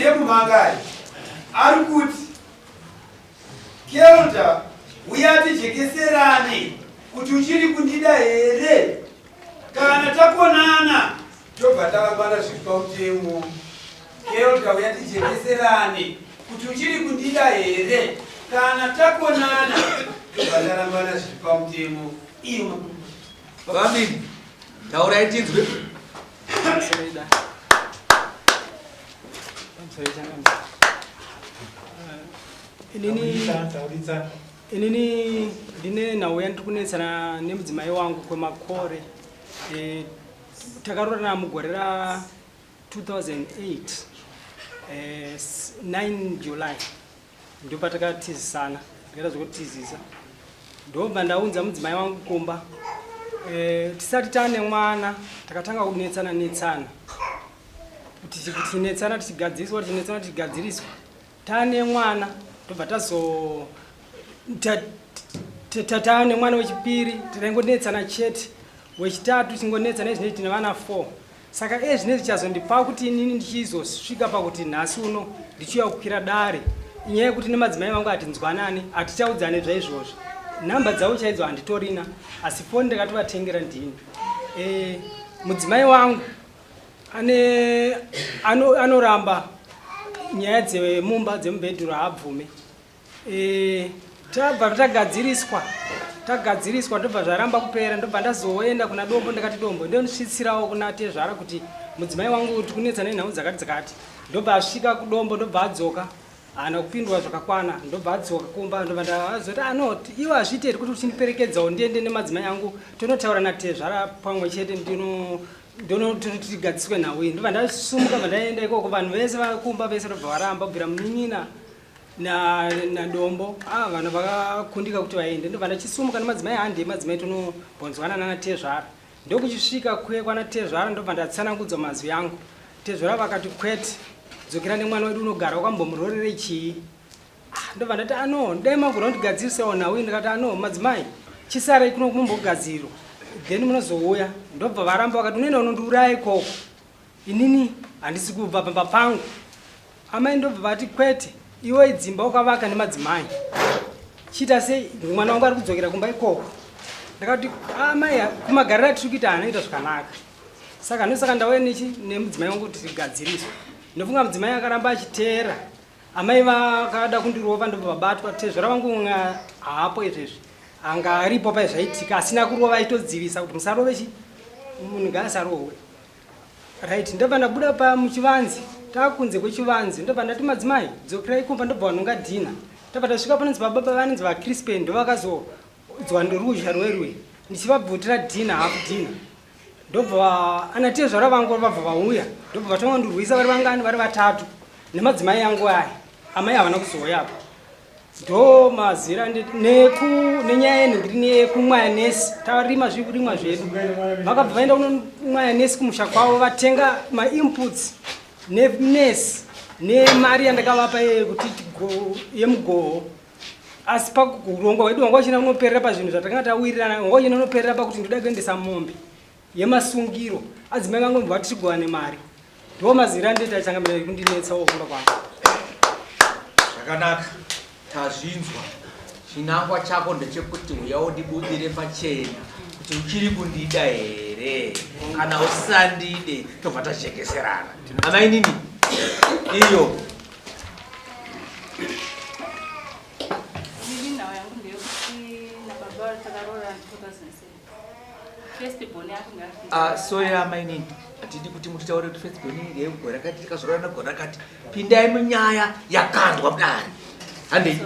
ndemumangai ari kuti Kelda uyati jekeserane kuti uchiri kundida here kana takonana tobva takakwana zvipautemo. Kelda uyati jekeserane kuti uchiri kundida here kana takonana tobva takakwana zvipautemo. Iyo Vamini, taurai tinzwe. Inini ndine nauya ndikunetsana nemudzimai wangu kwemakore. Takarorana mugore ra 2008 9 July ndipo patakatizisana ndikaita zvekutizisa. Ndobva ndaunza mudzimai wangu kumba tisati tane mwana takatanga kunetsana kuti netsana tichigadziriswa tane mwana tobva tane mwana wechipiri taingonetsana chete wechitatu tingonetsana ezvinezvi tine vana 4 saka ezvinezvi chazondipa kuti inini ndichizosvika pakuti nhasi uno ndichiuya kukwira dare inyaya yekuti nemadzimai vangu hatinzwanani hatichaudzane zvaizvozvo. Namba dzavo chaidzo handitorina asi foni ndakatovatengera ndini. Mudzimai wangu anoramba nyaya dzemumba dzemubhedhuro haabvume. Tabva tagadziriswa ndobva zvaramba kupera ndobva ndazoenda kuna dombo ndakati dombo ndondisvitsirawo kuna Tezvara kuti mudzimai wangu tikunetsana nenhau dzakati ndobva asvika kudombo ndobva adzoka haana kupindwa zvakakwana ndobva adzoka kumba ndobva ndazoti anoti iwe hazviiteri kuti uchindiperekedzawo ndiende nemadzimai angu tonotaura naTezvara pamwe chete tigadziswe nhau iyi. Ndobva ndasumuka bva ndaenda ikoko vanhu vese vakumba vese ndobva varamba kubvira munin'ina nadombo vanhu vakakundika kuti vaende. Ndobva ndachisumuka nemadzimai handi madzimai tonombonzwana naTezvara ndokuchisvika kwana Tezvara ndobva ndatsanangudza mazwi angu. Tezvara vakati kwete dzokera nemwana wedu unogara wakambomurorerei chii. Ndobva ndati dai magona kundigadzirisawo nhau iyi. Ndikati madzimai chisarai kuno kumbogadzirwa then munozouya. Ndobva varamba vakati unoenda unondiuraya ikoko inini handisi kubva pamba pangu. Amai ndobva vati kwete iwe dzimba ukavaka nemadzimai chiita sei mwana wangu ari kudzokera kumba ikoko. Ndakati amai kumagariro atiri kuita haanoita zvakanaka saka ndosaka ndauya nemudzimai wangu kuti tigadziriswe. Ndofunga mudzimai akaramba achiteera amai vakada kundirova ndobva vabatwa. Tezvara vangu haapo izvezvi anga aripo paizvaitika asina kurova aitodzivisa kuti musarove munhu ngaasarohwe right. Ndobva ndabuda pamuchivanzi takunze kwechivanzi ndobva ndati madzimai dzokerai kumba ndobva vanonga dhina. Tabva tasvika panonzi baba vanonzi vaCrispen ndovakazodzwa ndoruzha rwerwe ndichivabvutira dhina hafu dhina. Ndobva anaTezvara vangu vabva vauya ndobva vatanga kundirwisa vari vangani vari vatatu nemadzimai angu aya. Amai havana kuzouyapo ndo mazira nenyaya yenhingiri yekumwaya nesi tarima zvirimwa zvedu vakabva vaenda kunomwaya nesi kumusha kwavo vatenga mainputs nenesi nemari yandakavapa yemugoho asi pakurongwa hwedu wanga uchina unoperera pazvinhu zvatanga tawirirana wanga uchina unoperera pakuti ndoda kuendesa mombe yemasungiro adzimai vangu mbva tichigova nemari ndo mazira ndeti achangamira kundinetsawo kumba kwangu. Zvakanaka, tazvinzwa. Chinangwa chako ndechekuti uyawo ndibudire pachena kuti uchiri kundida here kana usandide tobva tajekeserana. Amai nini iyo sorry amai nini atidi kuti mutitaure kuti festival inenge yegore rakati tikazorana gore rakati pindai munyaya yakandwa mudare handei.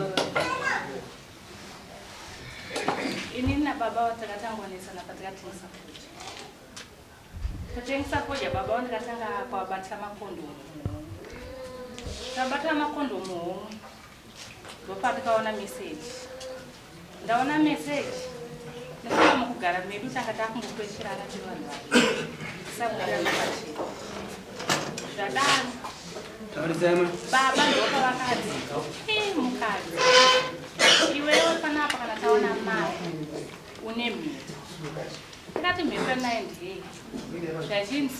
Inini nababa watakatangonesana patakatengesa poja. Kutengesa poja baba wangu ndikatanga kuwabatira makondomu. Tabatira makondomu ndopa tikaona message. Ndaona message ndikama mukugara medu takataka kungokweshirana chivanhu. Samwana napachi. Zvadaro. Baba ndoka vakadzi. Mukadzi. Iwewe panapa kana taona mai une mhete. Ndikati mhete 98. Zvazhinji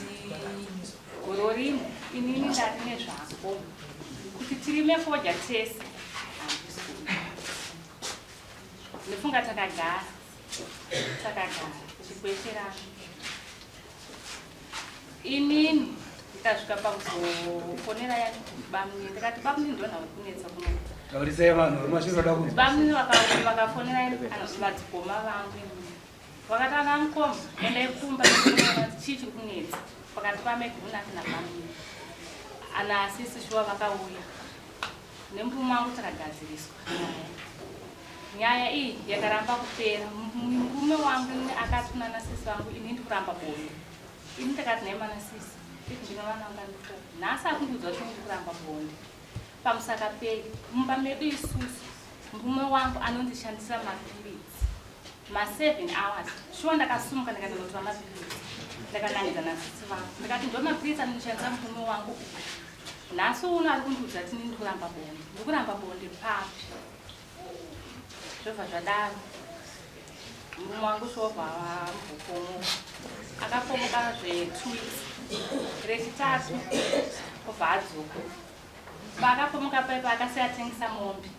goro rimwe inini ndati nezvako kuti tirime fodya tese ndifunga takagara chikwesherana inini ndikasvika pakuzofonera yani bamuni ndikati bamuni ndona kunetsa bamuni vakafonera madzikoma vangu vakati ana mukoma endai kumba chii chiri kunetsa pakati pameguna tina bamuni ana asisi shuwa vakauya nembumu wangu takagadziriswa nyaya iyi yakaramba kupera. Murume wangu akati kuna nasisi wangu ini ndikuramba bonde. Ini ndakati naye manasisi ndino vana vanga ndikura nhasi akundiudza kuti ndikuramba bonde. Pamusaka pei mumba medu isusu murume wangu anondishandisa mapirizi ma7 hours. Shuwa ndakasumuka ndikanotora mapirizi ndakanangidza nasisi vangu ndikati ndo mapirizi anondishandisa murume wangu. Nhasi uno ari kundiudza kuti ndikuramba bonde. Ndikuramba bonde papi? Zvobva zvadaro murume wangu shovha wambokomo akakomoka zve2 weeks. Rechitatu obva adzoka. Paakakomoka paipa akasiya atengesa mombe.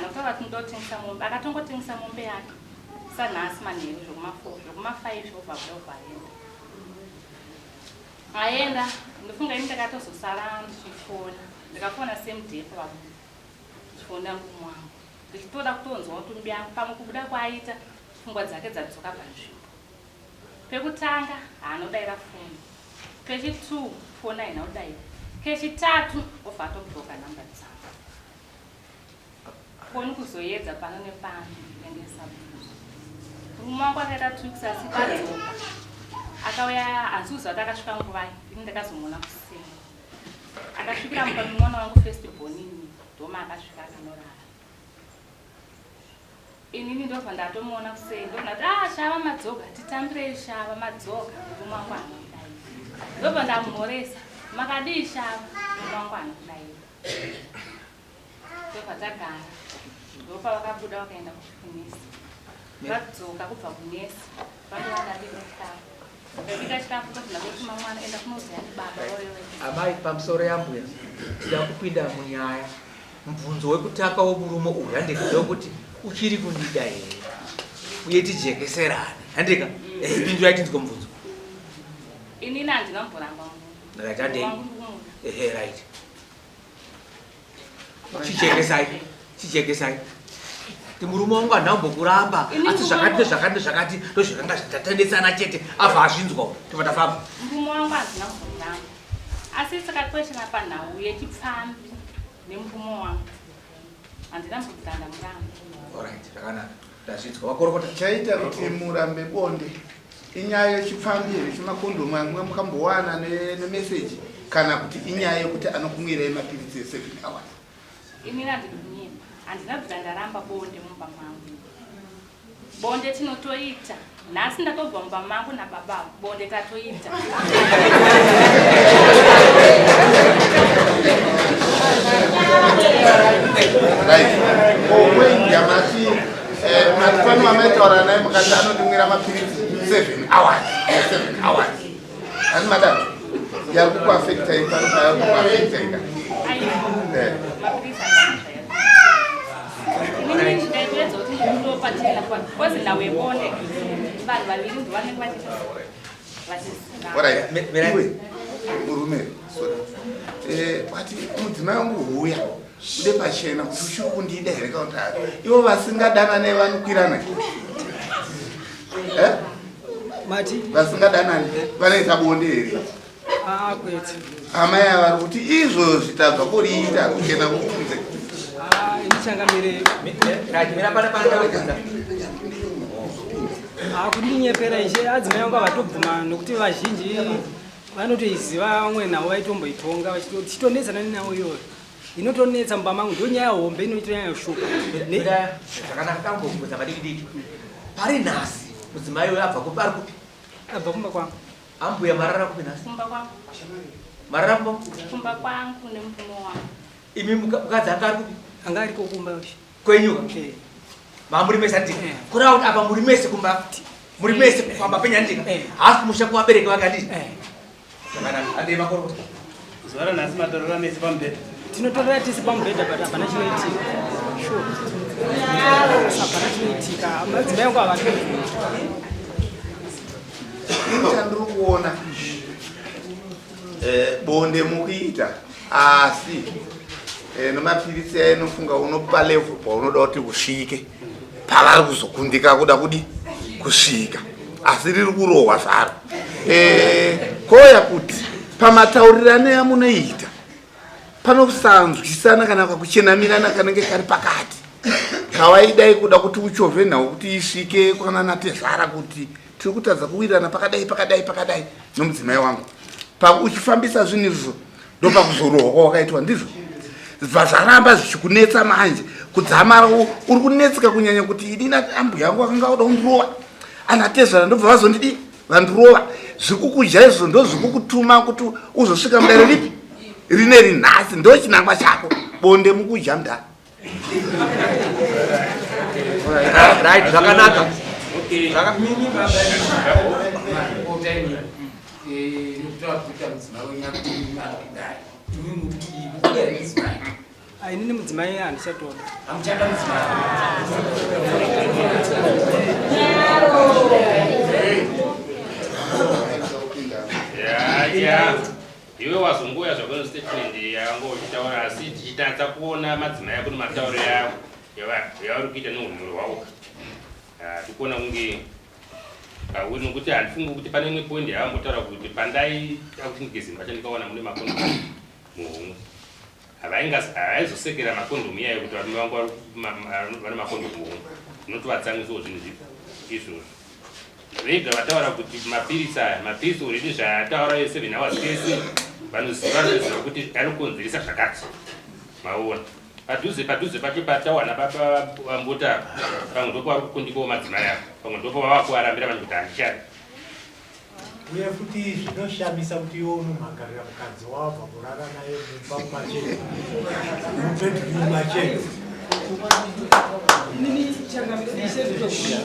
Notaura kuti ndotengesa mombe. Akatongotengesa mombe yake sanhasi manheru zvokuma5 zvobva aenda. Ndofunga ini ndakatozosara ndichifona. Ndikafona same day pavako ndichifonda murume wangu ndichitoda kutonzwa kuti mbi yangu pamwe kubuda kwaita pfungwa dzake dzadzoka panzvimbo. Pekutanga haanodaira foni. Pechi2 foni haina kudaira. Kechitatu obva atobloka namba dzangu. Foni kuzoedza pano nepano ndengesa bvunzo. Murume wangu akaita 2 weeks asi padzoka. Akauya hanziuza kuti akasvika nguvai. Ini ndakazomuona kuseni. Akasvikira mumwana wangu first born ini ndoma akasvika akanorara. Inini ndobva ndatomuona kuseni ndonati shava madzoga titambire shava madzoga murume wangu anodai. Ndobva ndamumhoresa makadii shava murume wangu anodai. Ndobva tagara ndopa vakabuda vakaenda kuchikunesi. Vadzoka kubva kunesi vandovadadivekava ndabika chikafu kuti ndakutuma mwana enda kunoziya ndibaba amai pamusoro yambuya tida kupinda munyaya mubvunzo wekutaka womurume uyu handikada kuti uchiri kundida here uye tijekeserane handika pindu yaiti ndikomubvunzo inini handina mboramba ndakati handei right chichekesai kuti murume wangu handambokuramba asi zvakati ndozvakanga zvitatendesana chete abva azvinzwa tivatafamba. Murume wangu handina mboramba asi sakakweshana panhau yechipfambi nemurume wangu handina mbokutanda muramba. Alright, zvakanaka ndazvinzwa wakorokota. Chaita kuti murambe bonde inyaya yechipfambi here chimakondomu amwe mukambowana nemeseji kana kuti inyaya yekuti anokumwirai mapirizi e7 hours? Inini handikunyima handina bvita ndaramba bonde mumba mangu. Bonde tinotoita nhasi ndatobva mumba mangu nababa bonde tatoita. Yamati matipano mametaura naye mukati anondimwira mapirizi 7 hours. Asi madam yari kukuafekta ipanokuafektaika inini ndaipedza kuti ndinopatira kozi nawe bonde vanhu vaviri ndivanenge iwe murume bati mudzimai wangu huya ude pachena kuti ushiri kundida here kautari ivo vasingadanane vanokwirana mati vasingadanane vanoita bonde here kwete amai avari kuti izvo zvitabva kuriita kuchena kukunze indichangamire kundinyepera ishe adzimai vangu avatobvuma nokuti vazhinji vanotoiziva vamwe navo vaitomboitonga tichitonetsana nenavo iyoyo inotonetsa mumba mangu ndo nyaya hombe inoita nyaya yoshuka zvakanaka kambobvunza madikidiki pari nhasi mudzimai uyo abva kupi ari kupi? abva kumba kwangu. Ambuya marara kupi nhasi? kumba kwangu. Marara kumba? Kumba kwangu nemurume wangu. Imi mukadzi anga ari kupi? Anga ariko kumba kwenyuka mamuri mese andika kura kuti apa muri mese kumba muri mese kufamba penyandika hasi kumusha kuvabereki vake anditi Ande makoro. Zuara nasi matorora mesi pambeda. Tinotorera tisi pamubhedha but hapana chinoitika. Sure. Hapana chinoitika. Madzimai angu havaperi. Chandiri kuona bonde mukuita asi nemapirisi ainofunga unopa level paunoda kuti usvike pavari kuzokundika kuda kudi kusvika asi riri kurohwa zvaro koya kuti pamataurirano amunoita panokusanzwisana kana kakuchenamirana kanenge kari pakati kawaidai kuda kuti uchovhe nhau kuti isvike kwanana Tezvara kuti tiri kutadza kuwirirana pakadai nomudzimai wangu uchifambisa zvinhu izvo ndopakuzorohwa kwakaitwa ndizvo zvazvaramba zvichikunetsa manje kudzamara uri kunetseka kunyanya kuti idina ambuya yangu akanga oda kundirova ana Tezvara ndobva vazondidi vandirova zvikukudya izvo ndo zvikukutuma kuti uzosvika mudare ripi rine rinhasi ndo chinangwa chako bonde mukudya mudhara. Right, zvakanaka. Inini mudzimai handichatodi. Iwe wazongoya zvakona statement yangochitaura asi tichitadza kuona madzimai ako nematauro yavo yavari kuita neunhuro hwavo tikuona kunge kauri nokuti handifungi kuti pane imwe point yaambotaura kuti pandai akuchindigezimba chandikaona mune makondomu muhomwe havaizosekera makondomu iyayo kuti varume vangu vane makondomu muhomwe unotovatsangisawo zvinhu izvozvo vega vataura kuti mapirisi uredi zvataura ye7 hours kese vanoziva kuti anokonzeresa zvakati maona padhuze pacho patawana baba vambota pamwe ndopo vari kukundikawo madzimai avo pamwe ndopo vava kuvarambira vanhu kuti handichadi uye futi zvinoshamisa kuti iwo unomhangarira mukadzi wabva kurara naye mumba mumachete mubedroom machete. Inini changamidisezvitokura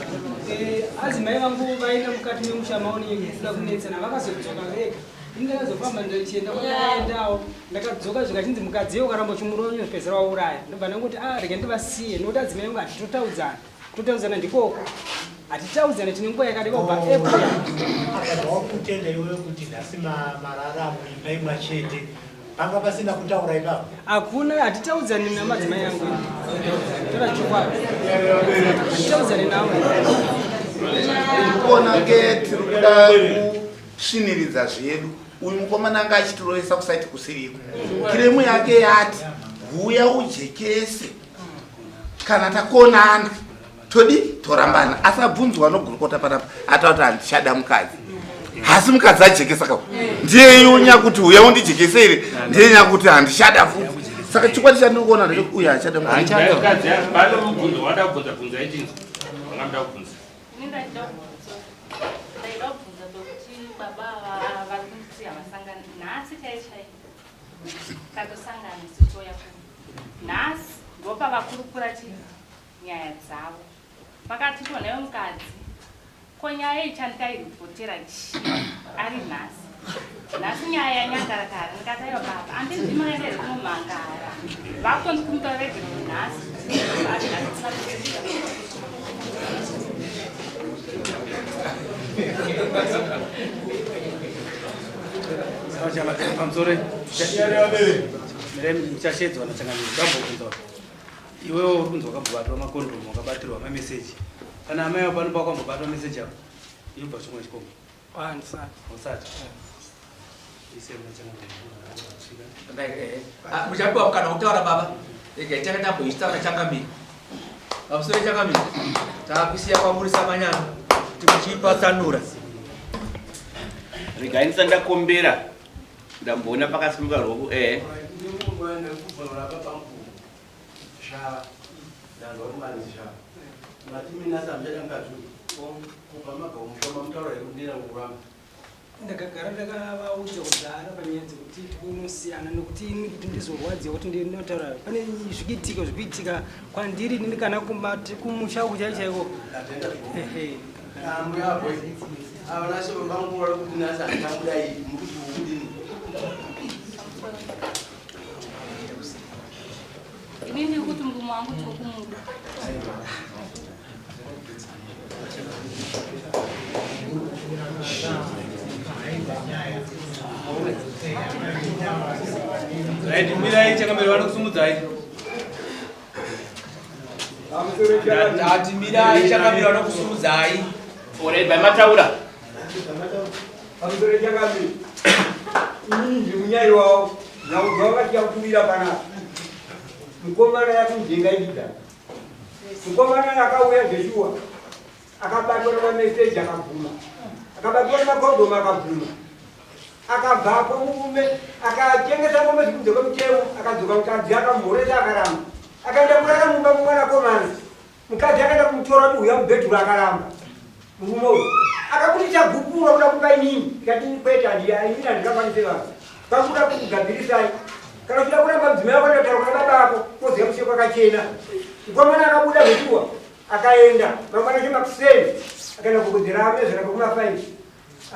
adzimai vangu vaenda mukati memusha maoni yekuda kunetsana vakazodzoka vega. Ndakazofamba ndichienda kwandakaendawo ndakadzoka zvikachinzi mukadzi ukaramba chimuronyo pezera wauraya ndobva ndangoti rege ndivasiye nokuti adzimai vangu hatitotaudzana ndikoko hatitaudzana tine nguva yakadai kubva April. Akazvawakutenda iwewe kuti nhasi marara muimba imwachete panga pasina kutaura ipapo? Hakuna, hatitaudzani namadzimai yangu. Tora chokwadi. Hatitaudzani nawo. Ndikuona ke tiri kuda kusviniridza zvedu. Uyu mukomana anga achitiroesa kusaiti kusiriko. Kiremu yake yati huya ujekese kana takonana todi torambana asabvunzwa nogurukota panapa atauti handichada mukadzi. Hasi mukadzi ajekesa kawo ndiye yonya kuti uya undijekesere ndiye nya kuti handishada futi saka chikwadi chandikuona ndechoti uya achada mukadzi bado mubvunzo wada kubvunza bvunza ichinzi wangamda kubvunza kuti baba vari kundisiya masangano nhasi chaichai tatosangana sitoya nhasi ndopa vakurukura nyaya dzavo vakati tonayo mukadzi konyaya ichandikairipotera chii ari nhasi nyaya yanyangarakara ndikataiwa baba handizvi makaenderi kunomhangara vakondikumutoregero nhasi pamusoro muchashedzwa nachangamiri ndambobvunza iwewo uri kunzi wakambobvatwa makondomu wakabatirwa mameseji kana amai vapano pakwambobatwa meseji avo inobva chimwe chikombo usati muchapiwa mukana wokutaura baba tanga tamboichitaura changamiri pamusoro changamiri taakusiya kwamuri samanyana kuti muchipatsanura regai ndisandakombera ndamboona pakasimuka rwoko ndakagara ndakavaudza kudhara panyenzi kuti tikunosiyana nokuti ini kuti ndizorwadziwa kuti ndinotaura pane zvikuitika kwandiri nini kana kumusha uku chaichaiko avanacho vanguora kuti nasa ndamudai mukuti wangu chokumuda. Right, mirai chakamera vanokusumudzai. Ati mirai chakamera vanokusumudzai. Ore bamataura. Amutore chakamera. Ini munyai wao na ugawa kia kutumira pana. Mukomana yakunjenga idida. Mukomana akauya Joshua. Akabatwa na message akavuma. Akabatwa na makondo akavuma. Akabva mume akachengeta mume zikudzeka muteu akadzoka mukadzi akamhoresa akaramba akaenda kurara mumba mumwana komana mukadzi akaenda kumutora uya mubhedhuru akaramba murume uyu akabudisa gupura kuda kupa inini ikati kwete inini handingakwanise vanhu pakuda kukugadzirisai kana uchida kuramba mudzimai wako ndataura kuna baba ako koziya museko akachena mukomana akabuda vetuwa akaenda mangwana chemakuseni akaenda kukodzera amezera pekumafaini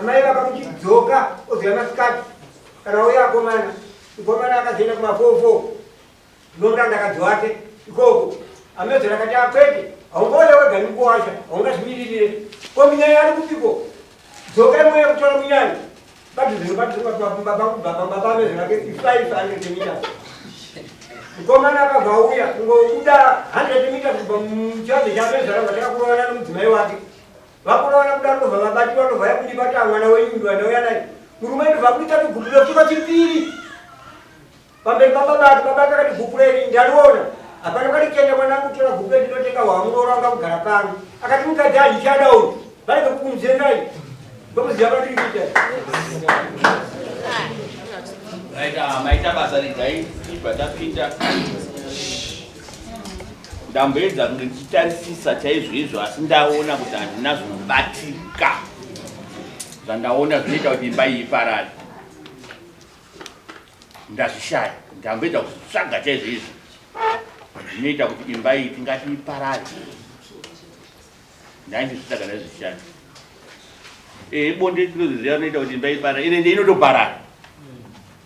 amai vakamuchidzoka oziva masikati kana uya akomana ikomana akazoenda kumafofo nomuranda akadzi wake ikoko amezera akati akwete haungaoya wega nikuwasha haungazvimirire ko munyai ari kupiko dzoka imwe yekutora munyai padhuzeababa amezera ake 500 meters ikomana akabva auya kungobuda 100 meters kubva muchivanze chamezera vataka kurovana nomudzimai wake vakurovana kuda ndobva vabati vanobva yakudi bata mwana wenyu vandauya naye murume ndobva kuita kugupura chiko chipiri pamberi pababati babati akati gupureri ndaliona hapana kati kenda mwanangu tora gupureri ndinotenga hwamunoora wanga kugara pano akati mukadzi handichada uyu varege kukumuzendai ndomuziva patiri kuita Maita basa ridai ibva tapinda ndamboedza kunge ndichitarisisa chaizvoizvo asi ndaona kuti handina zvinobatika zvandaona zvinoita kuti imba iyi iparare ndazvishaya ndamboedza kuzvitsvaga chaizvoizvo zvinoita kuti imba iyi tingati iparare ndaindizvitsvaga ndazvishaya bonde tinoziziva rinoita kuti imba iparare ine inotoparara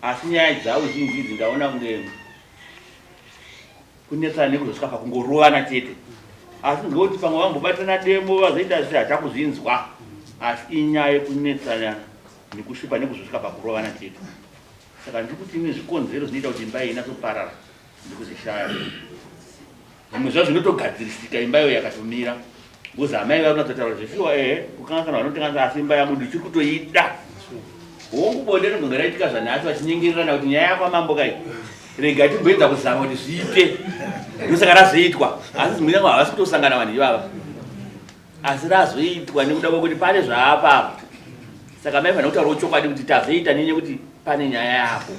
asi nyaya dzavo zhinji idzi ndaona kunge kunetsana nekuzosvika pakungorovana chete asi ndikuti pamwe vambobatana demo vazoita sei hatakuzvinzwa asi inyaya yekunetsana nekusvipa nekuzosvika pakurovana chete saka ndikuti ine zvikonzero zvinoita kuti imba iyi inatsoparara ndikuzishaya zvimwe zvavo zvinotogadzirisika imba iyo yakatomira because amai vaunatsotaura zvishiwa kukanganisana vanotenganisa asi imba yangu ndichiri kutoida hongubonde rinonge raitika zvanhasi vachinyengererana kuti nyaya yako amambokai rega timboedza kuzama kuti zviite ndosaka razoitwa asi dzimwe nyange havasi kutosangana vanhu ivava asi razoitwa nekuda kwekuti pane zvaapa saka mai fana kutaurawo chokwadi kuti tazoita nenye kuti pane nyaya yako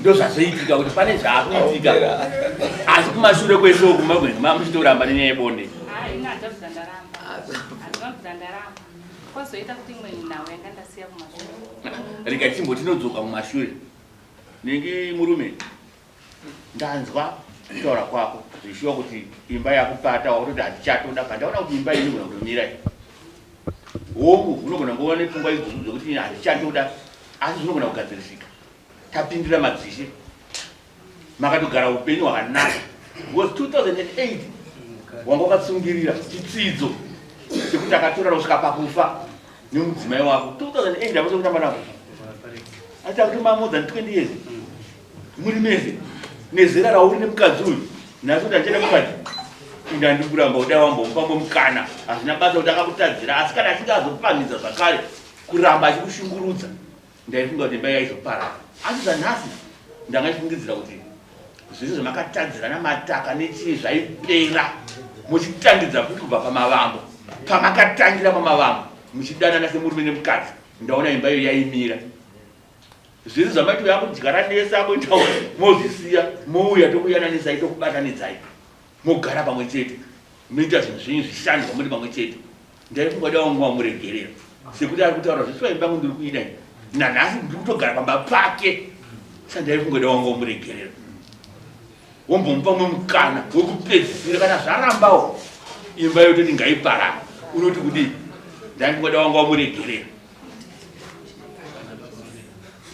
ndo zvazoitika kuti pane zvaakuitika asi kumashure kwese uku muchitoramba nenyaya yebonde kwazoita kuti imwe nhau yanga ndasiya kumashure rega chimbo tinodzoka mumashure nenge murume ndanzwa kutaura kwako zvishiwa kuti imba yakupata wakutoti hatichatoda pandaona kuti imba iyi inogona kutomira hongu unogona kuona nepfungwa idzodzo dzokuti hatichatoda asi zvinogona kugadzirisika tapindira madzishe makatogara upenyu hwakanaka was 2008 wanga wakatsungirira chitsidzo chekuti akatorana kusvika pakufa nemudzimai wako 2008 havose kutamba navo aita kuti more than 20 years muri mese nezera rauri nemukadzi uyu nhasi kuti handichada mukadzi inda ndikuramba uda wambomupamwe mukana hazvina basa kuti akakutadzira asi kana achinge azopamhidza zvakare kuramba achikushungurudza ndaifunga kuti imba yaizoparara asi zvanhasi ndangaifungidzira kuti zvese zvamakatadzirana mataka nechii zvaipera muchitandidza futi kubva pamavambo pamakatangira pamavambo muchidanana semurume nemukadzi ndaona imba iyo yaimira zvese zvamaiti yakudyara nesa kuita mozvisiya mouya tokuyananisai tokubatanidzai mogara pamwe chete muita zvinhu zvinyu zvishandiswa muri pamwe chete ndaifunga da wangu wamuregerera sekuti ari kutaura zvisiwa imba yangu ndiri kuida nanhasi ndiri kutogara pamba pake sandaifunga da wangu wamuregerera wombomupa mwe mukana wekupedzisira kana zvarambawo imba yototi ngaiparara unoti kudii ndaifunga wangu wamuregerera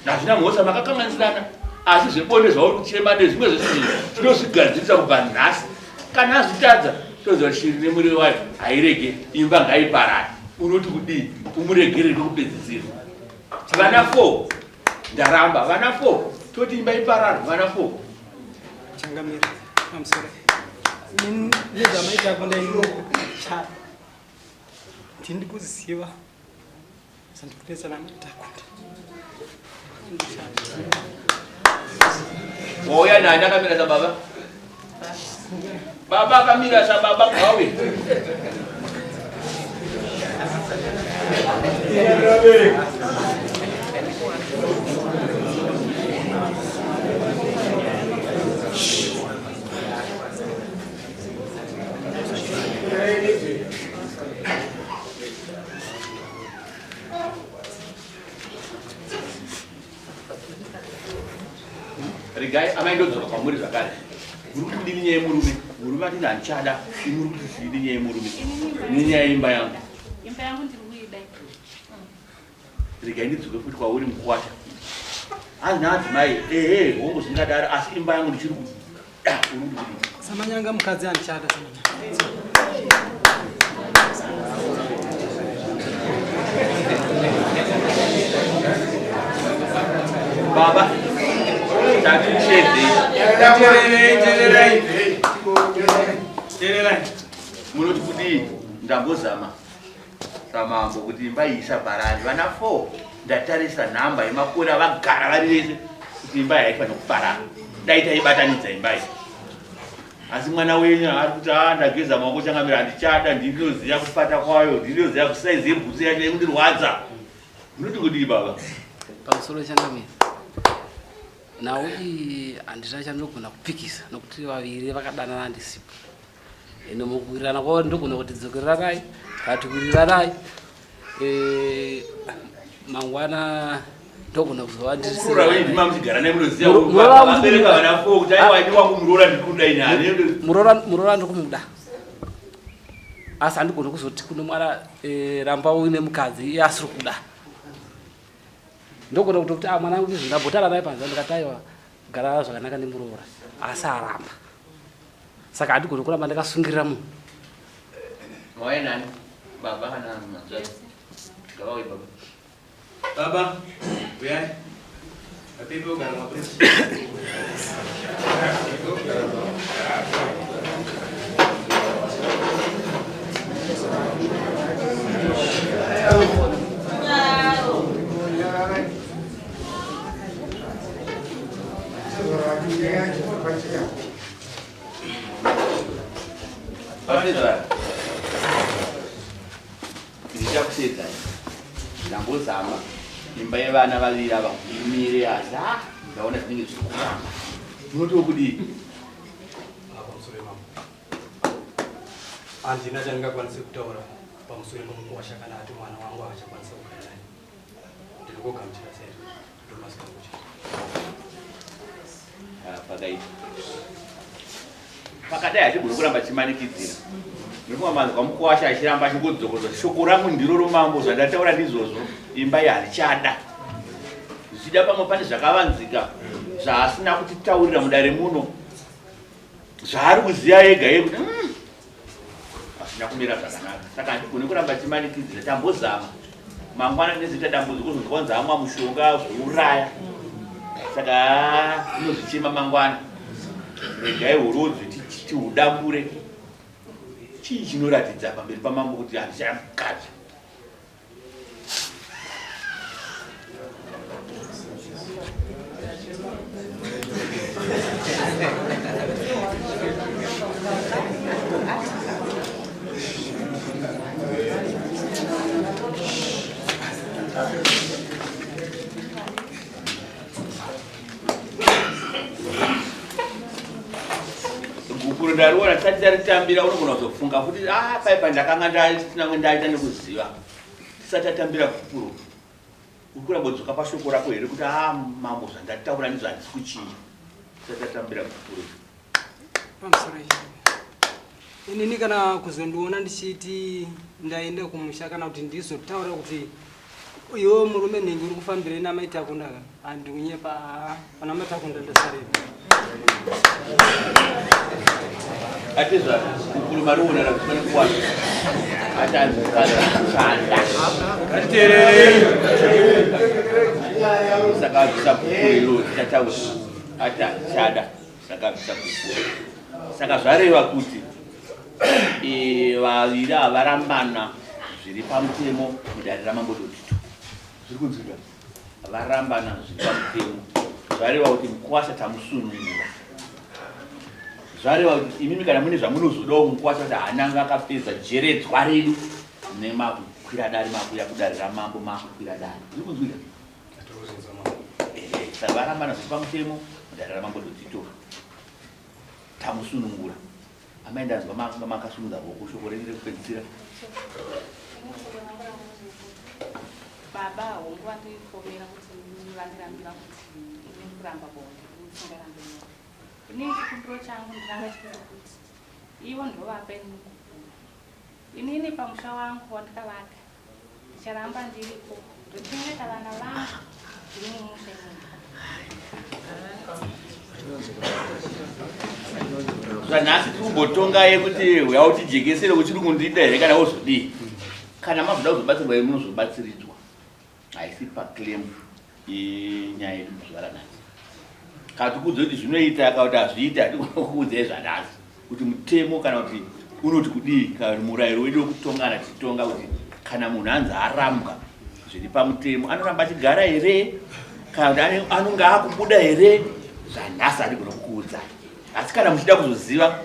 hazvina mhosa makakanganisirana asi zvebonde zvauri kuchema nezvimwe zveshe tinozvigadzirisa kubva nhasi. Kana azvitadza toziva shiri nemuriwo wayo hairege imba ngaiparare. Unoti kudii? Umuregerere kwekupedzisira. Vana 4 ndaramba, vana 4 toti imba iparare, vana 4. Changamira. I'm sorry. Neza maita kwenda ino cha. Tindi kuziva. Sandikupesa na mtakunda. Oya nani akamira sababa? Baba akamira sababa kwawe. Regai amaindodzora kwamuri zvakare. Muri kudini nyaya yemurume? Murume ati ndanchada, muri kuti zvidini nyaya yemurume? Nenyaya yeimba yangu. Imba yangu ndiri kuida. Regai ndidzoke futi kwauri mukwasha. Anati mai, hongu zvingadaro asi imba yangu ndichiri kuda. Samanyanga mukadzi anchada samanyanga. Baba munoti kuti ndambozama samambo kuti imba iyi isaparare. Vana 4 ndatarisa nhamba yemakore avagara vari vese kuti imba yaifanira kuparara. Dai taibatanidza imba iyi. Asi mwana wenyu ari kuti ndageza maoko changamira handichada, ndinoziva kupata kwayo, ndinoziva kusaizi yebhusi yacho yekundirwadza. Munoti kudii baba? Pamusoro changamira. Naui andira chanogona kupikisa nokuti vaviri vakadanana handisipo. Ino mukuwirirana kwavo ndogona kuti dzokerarai, katikwiriranai. Mangwana ndogona kuzova ndirisira wewe ndima mtigara naye munoziya vabereka vana 4 kuti aiwa ndi wangu murora ndikuda inani. Murora ndikumuda. Asi handigoni kuzoti kuno mwana ramba uine mukadzi iye asiri kuda. Ndogona kuti mwana wangu ndabhotara naye panza ndikataiwa gara zvakanaka nemuroora asi aramba. Saka handigoni kuramba ndakasungirira munhu. Mwaye nani? Baba kana madzadzi? Gavawe baba. Baba, uyai. Apepe ugara mapesi. Ndichakusedzai ndambozama imba yevana vaviri ava imire asi ndaona zvinenge zviri kuramba. Munoti kudii? Handina chandingakwanise kutaura pamusoro pemukwasha kana ati mwana wangu haachakwanisa kugara naye. Ndiri kugamuchira sei ndomasikakucha. Pakaita pakadai hatigoni kuramba chimanikidzira. Ndinofunga manzwa mukwasha achiramba achingodzokodza shoko rangu ndiro romambo zvandataura ndizvozvo. Imba iyi harichada. Zvichida pamwe pane zvakavanzika zvaasina kutitaurira mudare muno. Zvaari kuziya ega yekuti asina kumira zvakanaka. Saka handigoni kuramba chimanikidzira. Tambozama mangwana ndinozoita dambudziko zvinzwanza amwa mushonga zvouraya. Saka ndinozvichema mangwana. Regai urudzi tihudambure. Chii chinoratidza pamberi pamambo kuti handichaya mukadzi? Gukuru ndariona tisati taritambira unogona kuzofunga kuti paipa ndakanga ndaita nekuziva tisati tatambira gukuru. Uri kurambodzoka pashoko rako here kuti mambo zvandataura ndizvo handisi kuchinja. Tisati tatambira gukuru. Pamusoro inini kana kuzondiona ndichiti ndaenda kumusha kana kuti ndizotaura kuti Uyo murume ningi uri kufambira namaita kunaka andikunyepa pana matakunda ndasarira Ateza kurumaruna na kusana kwa hata sana saka kusapulu tatawu hata chada saka kusapulu saka zvarewa kuti vavira varambana zviri pamutemo mudarira mambodotito zviri kunzwika varambana zviri pamutemo zvareva kuti mukwasha tamusunungura zvareva kuti imimi kana mune zvamunozodawo mukwasha kuti hananga akapedza jeredzwa redu nemakukwira dare makuya kudarira mambo makukwira dare zviri kunzwika saka varambana zviri pamutemo mudarira mambodotito tamusunungura amai ndanzwa makasunudza voko shoko renyu rekupedzisira baba hongu vandifomera kuti vandirambira kuti ine kuramba bonde usingarambe mo inini chikumbiro changu ndinanga chiri kuti ivo ndovapeni mukukura inini pamusha wangu wandikavaka ndicharamba ndiripo ndochengeta vana vangu ndiri mumusha imuka zvanhasi tiri kumbotonga yekuti yautijekesere uchiri kundida here kana wozodii kana mazoda kuzobatsirwa ye munozobatsiridzwa haisi paclaim yenyaya yedu muzuva ranhasi kana tikudze kuti zvinoita akauti hazviiti hatikuudzai zvanhasi kuti mutemo kana kuti unoti kudii kana kuti murayiro wedu wekutongana tichitonga kuti kana munhu anzi arambwa zviri pamutemo anoramba achigara here kana kuti anonge akubuda here zvanhasi hatigona kukuudzai asi kana muchida kuzoziva